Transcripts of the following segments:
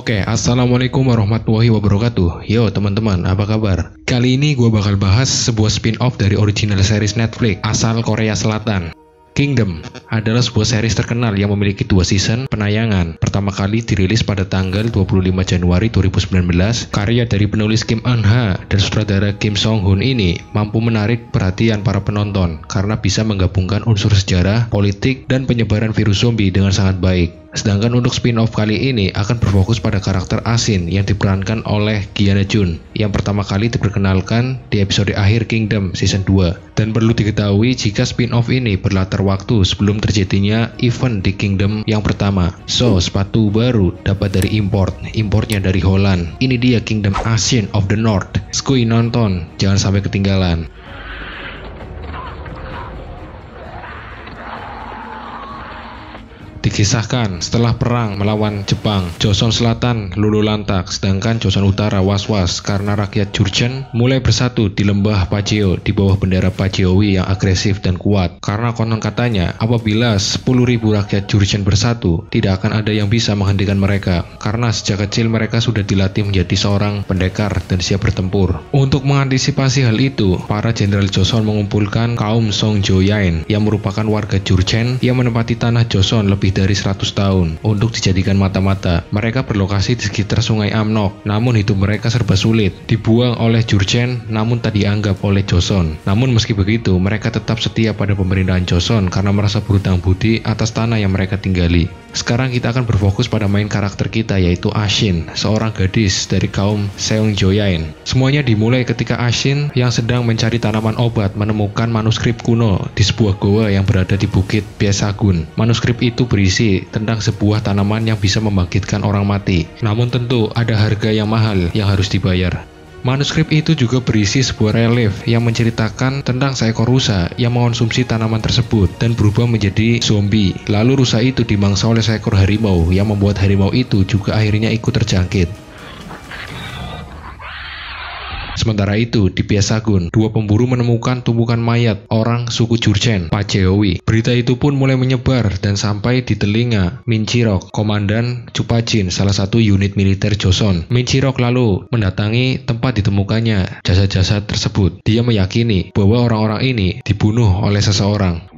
Oke, assalamualaikum warahmatullahi wabarakatuh. Yo teman-teman, apa kabar? Kali ini gue bakal bahas sebuah spin-off dari original series Netflix asal Korea Selatan. Kingdom adalah sebuah series terkenal yang memiliki 2 season penayangan. Pertama kali dirilis pada tanggal 25 Januari 2019. Karya dari penulis Kim Eun-ha dan sutradara Kim Song-hoon ini mampu menarik perhatian para penonton karena bisa menggabungkan unsur sejarah, politik, dan penyebaran virus zombie dengan sangat baik. Sedangkan untuk spin-off kali ini akan berfokus pada karakter Asin yang diperankan oleh Giana Jun yang pertama kali diperkenalkan di episode akhir Kingdom Season 2. Dan perlu diketahui jika spin-off ini berlatar waktu sebelum terjadinya event di Kingdom yang pertama. So, sepatu baru dapat dari importnya dari Holland. Ini dia Kingdom Asin of the North. Skui nonton, jangan sampai ketinggalan. Dikisahkan setelah perang melawan Jepang, Joseon Selatan luluh lantak, sedangkan Joseon Utara was-was karena rakyat Jurchen mulai bersatu di lembah Pajeo di bawah bendera Pajeowi yang agresif dan kuat. Karena konon katanya, apabila 10.000 rakyat Jurchen bersatu, tidak akan ada yang bisa menghentikan mereka, karena sejak kecil mereka sudah dilatih menjadi seorang pendekar dan siap bertempur. Untuk mengantisipasi hal itu, para jenderal Joseon mengumpulkan kaum Song Joyain yang merupakan warga Jurchen yang menempati tanah Joseon lebih dari 100 tahun untuk dijadikan mata-mata. Mereka berlokasi di sekitar sungai Amnok, namun hidup mereka serba sulit. Dibuang oleh Jurchen, namun tak dianggap oleh Joseon. Namun meski begitu, mereka tetap setia pada pemerintahan Joseon karena merasa berhutang budi atas tanah yang mereka tinggali. Sekarang kita akan berfokus pada main karakter kita, yaitu Asin, seorang gadis dari kaum Seongjoyain. Semuanya dimulai ketika Asin yang sedang mencari tanaman obat menemukan manuskrip kuno di sebuah goa yang berada di Bukit Pyesagun. Manuskrip itu berisi tentang sebuah tanaman yang bisa membangkitkan orang mati. Namun tentu ada harga yang mahal yang harus dibayar. Manuskrip itu juga berisi sebuah relief yang menceritakan tentang seekor rusa yang mengonsumsi tanaman tersebut dan berubah menjadi zombie. Lalu rusa itu dimangsa oleh seekor harimau yang membuat harimau itu juga akhirnya ikut terjangkit. Sementara itu, di Pyesagun, 2 pemburu menemukan tumpukan mayat orang suku Jurchen, Pajeowi. Berita itu pun mulai menyebar dan sampai di telinga Min Chirok, komandan Chupajin, salah satu unit militer Joseon. Min Chirok lalu mendatangi tempat ditemukannya jasad-jasad tersebut. Dia meyakini bahwa orang-orang ini dibunuh oleh seseorang.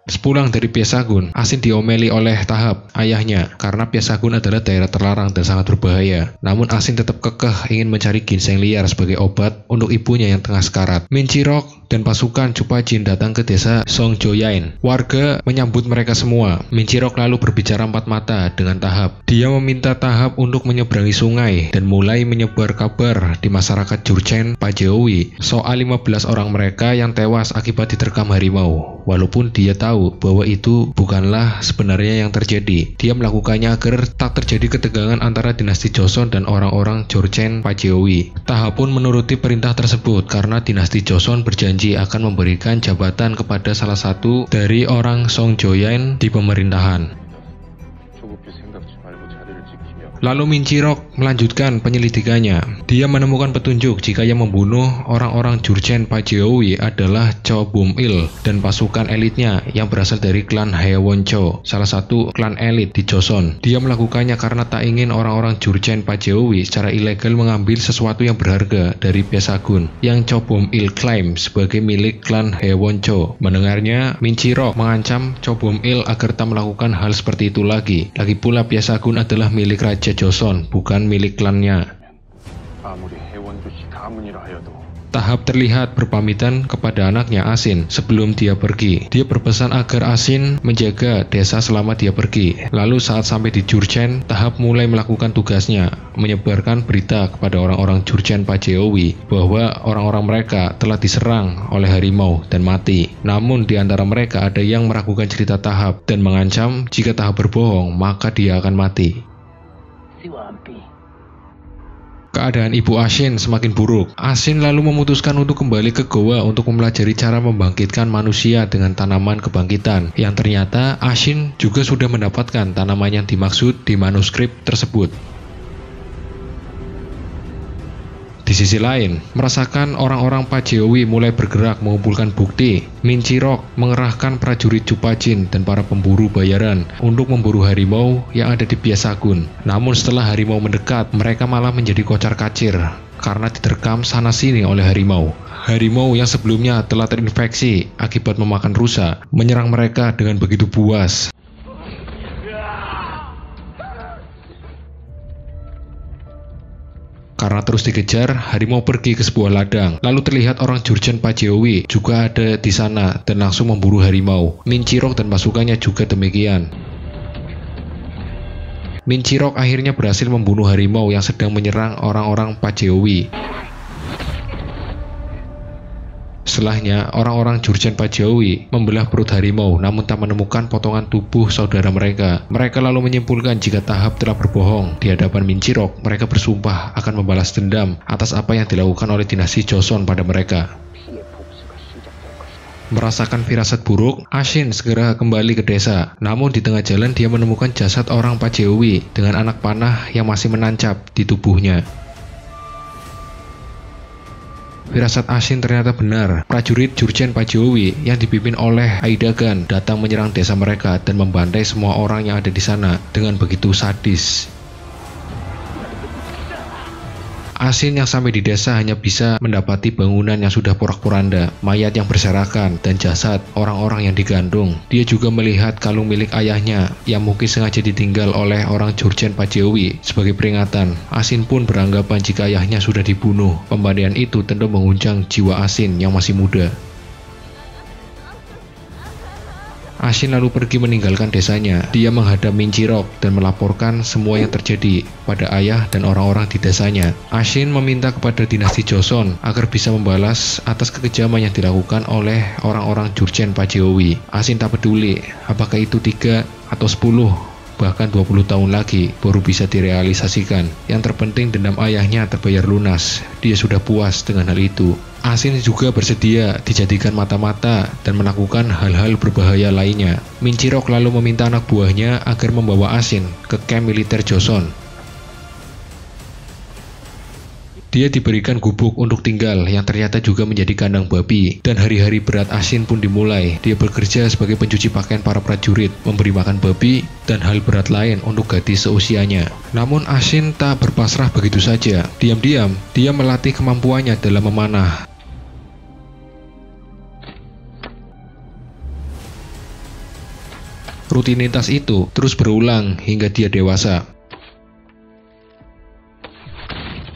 Sepulang dari Pyesagun, Asin diomeli oleh Tahap, ayahnya, karena Pyesagun adalah daerah terlarang dan sangat berbahaya. Namun Asin tetap kekeh ingin mencari ginseng liar sebagai obat untuk ibunya yang tengah sekarat. Min Chirok dan pasukan Chupajin datang ke desa Songjoyain. Warga menyambut mereka semua. Min Chirok lalu berbicara empat mata dengan Tahap. Dia meminta Tahap untuk menyeberangi sungai dan mulai menyebar kabar di masyarakat Jurchen Pajeowi soal 15 orang mereka yang tewas akibat diterkam harimau. Walaupun dia tahu bahwa itu bukanlah sebenarnya yang terjadi, dia melakukannya agar tak terjadi ketegangan antara dinasti Joseon dan orang-orang Jurchen Pajeowi. Tahap pun menuruti perintah tersebut karena dinasti Joseon berjanji akan memberikan jabatan kepada salah satu dari orang Songjoyain di pemerintahan. Lalu Min Chirok melanjutkan penyelidikannya. Dia menemukan petunjuk jika yang membunuh orang-orang Jurchen Pajeowi adalah Cho Bum-il dan pasukan elitnya yang berasal dari klan Haewoncho, salah satu klan elit di Joseon. Dia melakukannya karena tak ingin orang-orang Jurchen Pajeowi secara ilegal mengambil sesuatu yang berharga dari Pyesagun yang Cho Bum-il klaim sebagai milik klan Haewoncho. Mendengarnya, Min Chirok mengancam Cho Bum-il agar tak melakukan hal seperti itu lagi. Lagi pula Pyesagun adalah milik Raja Joseon, bukan milik klannya. Tahap terlihat berpamitan kepada anaknya Asin sebelum dia pergi. Dia berpesan agar Asin menjaga desa selama dia pergi. Lalu saat sampai di Jurchen, Tahap mulai melakukan tugasnya, menyebarkan berita kepada orang-orang Jurchen Pajeowi bahwa orang-orang mereka telah diserang oleh harimau dan mati. Namun di antara mereka ada yang meragukan cerita Tahap dan mengancam jika Tahap berbohong maka dia akan mati. Keadaan ibu Asin semakin buruk. Asin lalu memutuskan untuk kembali ke goa untuk mempelajari cara membangkitkan manusia dengan tanaman kebangkitan. Yang ternyata Asin juga sudah mendapatkan tanaman yang dimaksud di manuskrip tersebut. Di sisi lain, merasakan orang-orang Pajeowi mulai bergerak mengumpulkan bukti, Min Chirok mengerahkan prajurit Chupachin dan para pemburu bayaran untuk memburu harimau yang ada di Byasagun. Namun setelah harimau mendekat, mereka malah menjadi kocar-kacir karena diterkam sana-sini oleh harimau. Harimau yang sebelumnya telah terinfeksi akibat memakan rusa, menyerang mereka dengan begitu buas. Karena terus dikejar, harimau pergi ke sebuah ladang. Lalu terlihat orang Jurchen Pajeowi juga ada di sana dan langsung memburu harimau. Min Chirok dan pasukannya juga demikian. Min Chirok akhirnya berhasil membunuh harimau yang sedang menyerang orang-orang Pajeowi. Setelahnya, orang-orang Jurchen Pajeowi membelah perut harimau namun tak menemukan potongan tubuh saudara mereka. Mereka lalu menyimpulkan jika Tahap telah berbohong di hadapan Min Chirok. Mereka bersumpah akan membalas dendam atas apa yang dilakukan oleh dinasti Joseon pada mereka. Merasakan firasat buruk, Ashin segera kembali ke desa. Namun di tengah jalan dia menemukan jasad orang Pajeowi dengan anak panah yang masih menancap di tubuhnya. Firasat Ashin ternyata benar. Prajurit Jurchen Pajeowi yang dipimpin oleh Aidagan datang menyerang desa mereka dan membantai semua orang yang ada di sana dengan begitu sadis. Ashin yang sampai di desa hanya bisa mendapati bangunan yang sudah porak-poranda, mayat yang berserakan, dan jasad orang-orang yang digantung. Dia juga melihat kalung milik ayahnya yang mungkin sengaja ditinggal oleh orang Jurchen Pajeowi sebagai peringatan. Ashin pun beranggapan jika ayahnya sudah dibunuh. Pembantaian itu tentu menguncang jiwa Ashin yang masih muda. Ashin lalu pergi meninggalkan desanya. Dia menghadap Min Chirok dan melaporkan semua yang terjadi pada ayah dan orang-orang di desanya. Ashin meminta kepada dinasti Joseon agar bisa membalas atas kekejaman yang dilakukan oleh orang-orang Jurchen Pajeowi. Ashin tak peduli apakah itu 3 atau 10 bahkan 20 tahun lagi baru bisa direalisasikan. Yang terpenting dendam ayahnya terbayar lunas. Dia sudah puas dengan hal itu. Ashin juga bersedia dijadikan mata-mata dan melakukan hal-hal berbahaya lainnya. Min Chirok lalu meminta anak buahnya agar membawa Ashin ke kamp militer Joseon. Dia diberikan gubuk untuk tinggal yang ternyata juga menjadi kandang babi. Dan hari-hari berat Ashin pun dimulai. Dia bekerja sebagai pencuci pakaian para prajurit, memberi makan babi, dan hal berat lain untuk gadis seusianya. Namun Ashin tak berpasrah begitu saja. Diam-diam, dia melatih kemampuannya dalam memanah. Rutinitas itu terus berulang hingga dia dewasa.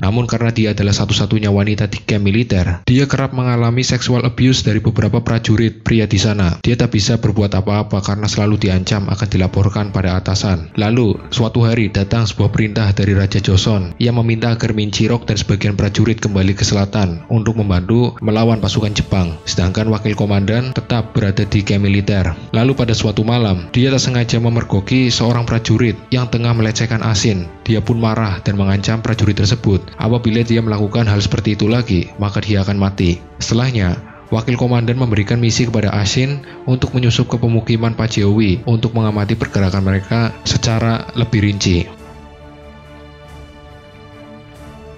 Namun karena dia adalah satu-satunya wanita di kamp militer, dia kerap mengalami sexual abuse dari beberapa prajurit pria di sana. Dia tak bisa berbuat apa-apa karena selalu diancam akan dilaporkan pada atasan. Lalu, suatu hari datang sebuah perintah dari Raja Joseon yang meminta agar Min Chirok dan sebagian prajurit kembali ke selatan untuk membantu melawan pasukan Jepang. Sedangkan wakil komandan tetap berada di kamp militer. Lalu pada suatu malam, dia tak sengaja memergoki seorang prajurit yang tengah melecehkan Ashin. Dia pun marah dan mengancam prajurit tersebut. Apabila dia melakukan hal seperti itu lagi, maka dia akan mati. Setelahnya, wakil komandan memberikan misi kepada Ashin untuk menyusup ke pemukiman Pajeowi untuk mengamati pergerakan mereka secara lebih rinci.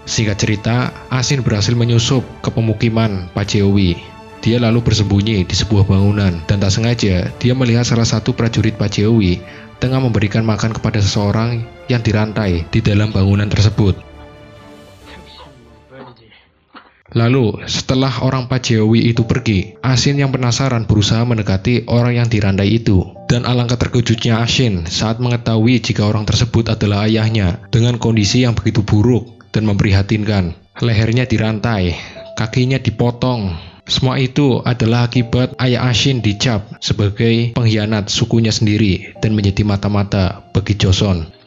Singkat cerita, Ashin berhasil menyusup ke pemukiman Pajeowi. Dia lalu bersembunyi di sebuah bangunan dan tak sengaja dia melihat salah satu prajurit Pajeowi tengah memberikan makan kepada seseorang yang dirantai di dalam bangunan tersebut. Lalu, setelah orang Pajeowi itu pergi, Ashin yang penasaran berusaha mendekati orang yang dirantai itu. Dan alangkah terkejutnya Ashin saat mengetahui jika orang tersebut adalah ayahnya dengan kondisi yang begitu buruk dan memprihatinkan. Lehernya dirantai, kakinya dipotong. Semua itu adalah akibat ayah Ashin dicap sebagai pengkhianat sukunya sendiri dan menjadi mata-mata bagi Joseon.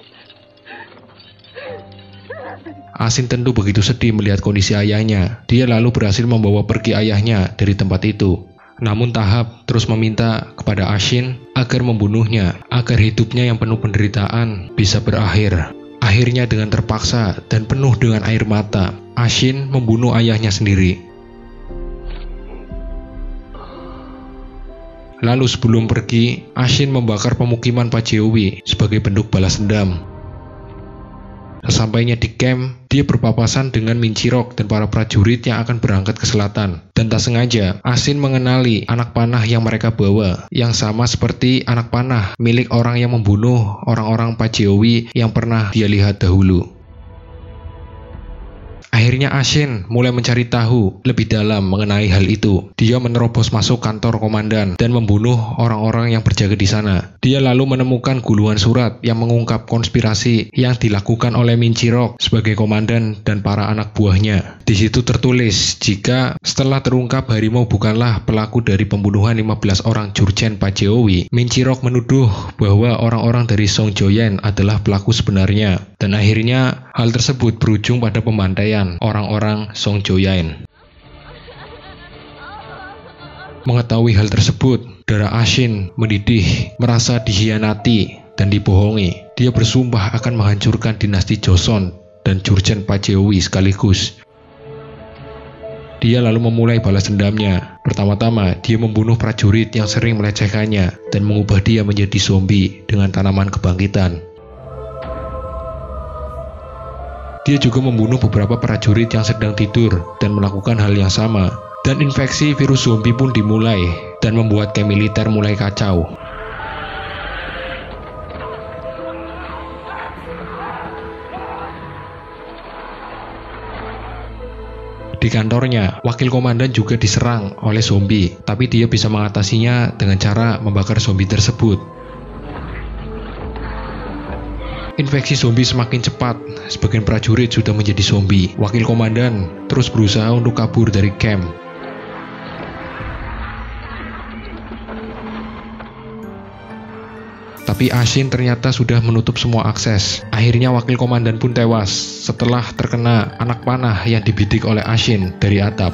Ashin tentu begitu sedih melihat kondisi ayahnya. Dia lalu berhasil membawa pergi ayahnya dari tempat itu. Namun Tahap terus meminta kepada Ashin agar membunuhnya, agar hidupnya yang penuh penderitaan bisa berakhir. Akhirnya dengan terpaksa dan penuh dengan air mata, Ashin membunuh ayahnya sendiri. Lalu sebelum pergi, Ashin membakar pemukiman Pajeowi sebagai bentuk balas dendam. Sesampainya di camp, dia berpapasan dengan Minchirok dan para prajurit yang akan berangkat ke selatan. Dan tak sengaja, Asin mengenali anak panah yang mereka bawa, yang sama seperti anak panah milik orang yang membunuh orang-orang Paceowi yang pernah dia lihat dahulu. Akhirnya Asin mulai mencari tahu lebih dalam mengenai hal itu. Dia menerobos masuk kantor komandan dan membunuh orang-orang yang berjaga di sana. Dia lalu menemukan gulungan surat yang mengungkap konspirasi yang dilakukan oleh Minchirok sebagai komandan dan para anak buahnya. Di situ tertulis jika setelah terungkap harimau bukanlah pelaku dari pembunuhan 15 orang Jurchen Paceowi, Minchirok menuduh bahwa orang-orang dari Song Joyan adalah pelaku sebenarnya. Dan akhirnya hal tersebut berujung pada pembantaian orang-orang Song Joyan. Mengetahui hal tersebut, darah Asin mendidih, merasa dikhianati dan dibohongi. Dia bersumpah akan menghancurkan dinasti Joseon dan Jurchen Paceowi sekaligus. Dia lalu memulai balas dendamnya. Pertama-tama, dia membunuh prajurit yang sering melecehkannya dan mengubah dia menjadi zombie dengan tanaman kebangkitan. Dia juga membunuh beberapa prajurit yang sedang tidur dan melakukan hal yang sama. Dan infeksi virus zombie pun dimulai dan membuat camp militer mulai kacau. Di kantornya, wakil komandan juga diserang oleh zombie, tapi dia bisa mengatasinya dengan cara membakar zombie tersebut. Infeksi zombie semakin cepat, sebagian prajurit sudah menjadi zombie. Wakil komandan terus berusaha untuk kabur dari camp. Tapi Asin ternyata sudah menutup semua akses. Akhirnya wakil komandan pun tewas setelah terkena anak panah yang dibidik oleh Asin dari atap.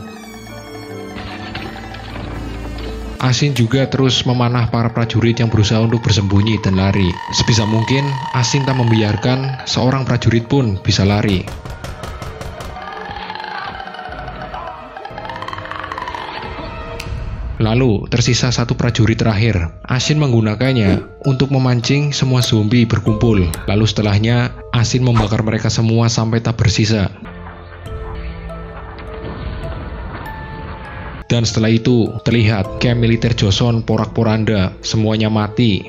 Asin juga terus memanah para prajurit yang berusaha untuk bersembunyi dan lari. Sebisa mungkin, Asin tak membiarkan seorang prajurit pun bisa lari. Lalu, tersisa satu prajurit terakhir. Asin menggunakannya untuk memancing semua zombie berkumpul. Lalu setelahnya, Asin membakar mereka semua sampai tak bersisa. Dan setelah itu, terlihat camp militer Joseon porak-poranda, semuanya mati.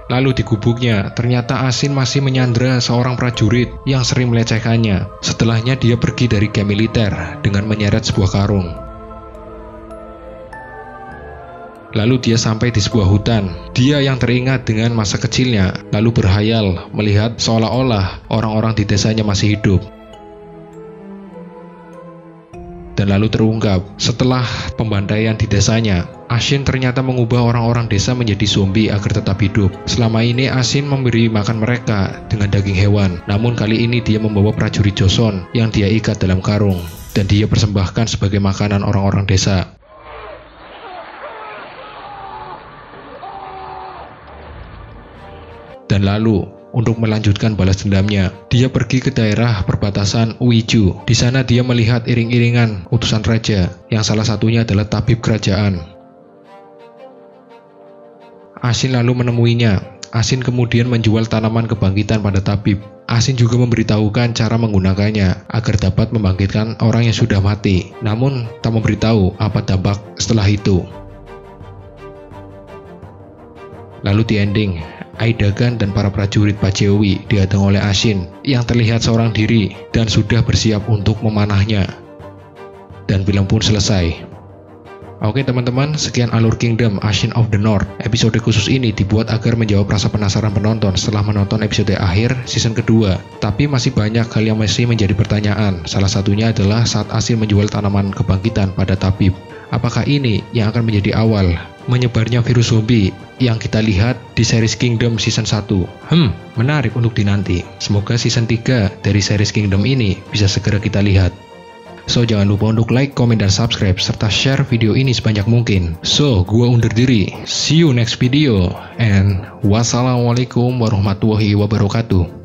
Lalu di gubuknya, ternyata Asin masih menyandra seorang prajurit yang sering melecehkannya. Setelahnya dia pergi dari camp militer dengan menyeret sebuah karung. Lalu dia sampai di sebuah hutan. Dia yang teringat dengan masa kecilnya, lalu berhayal melihat seolah-olah orang-orang di desanya masih hidup. Dan lalu terungkap, setelah pembantaian di desanya, Asin ternyata mengubah orang-orang desa menjadi zombie agar tetap hidup. Selama ini Asin memberi makan mereka dengan daging hewan, namun kali ini dia membawa prajurit Joseon yang dia ikat dalam karung, dan dia persembahkan sebagai makanan orang-orang desa. Dan lalu, untuk melanjutkan balas dendamnya, dia pergi ke daerah perbatasan Uiju. Di sana dia melihat iring-iringan utusan raja, yang salah satunya adalah tabib kerajaan. Asin lalu menemuinya. Asin kemudian menjual tanaman kebangkitan pada tabib. Asin juga memberitahukan cara menggunakannya agar dapat membangkitkan orang yang sudah mati, namun tak memberitahu apa dampak setelah itu. Lalu di ending, Aidagan dan para prajurit Paceowi dihadang oleh Asin yang terlihat seorang diri dan sudah bersiap untuk memanahnya. Dan film pun selesai. Oke teman-teman, sekian Alur Kingdom Ashin of the North. Episode khusus ini dibuat agar menjawab rasa penasaran penonton setelah menonton episode akhir season kedua. Tapi masih banyak hal yang masih menjadi pertanyaan. Salah satunya adalah saat Asin menjual tanaman kebangkitan pada tabib. Apakah ini yang akan menjadi awal menyebarnya virus zombie yang kita lihat di series Kingdom season 1? Menarik untuk dinanti. Semoga season 3 dari series Kingdom ini bisa segera kita lihat. So, jangan lupa untuk like, comment, dan subscribe, serta share video ini sebanyak mungkin. So, gua undur diri. See you next video. And wassalamualaikum warahmatullahi wabarakatuh.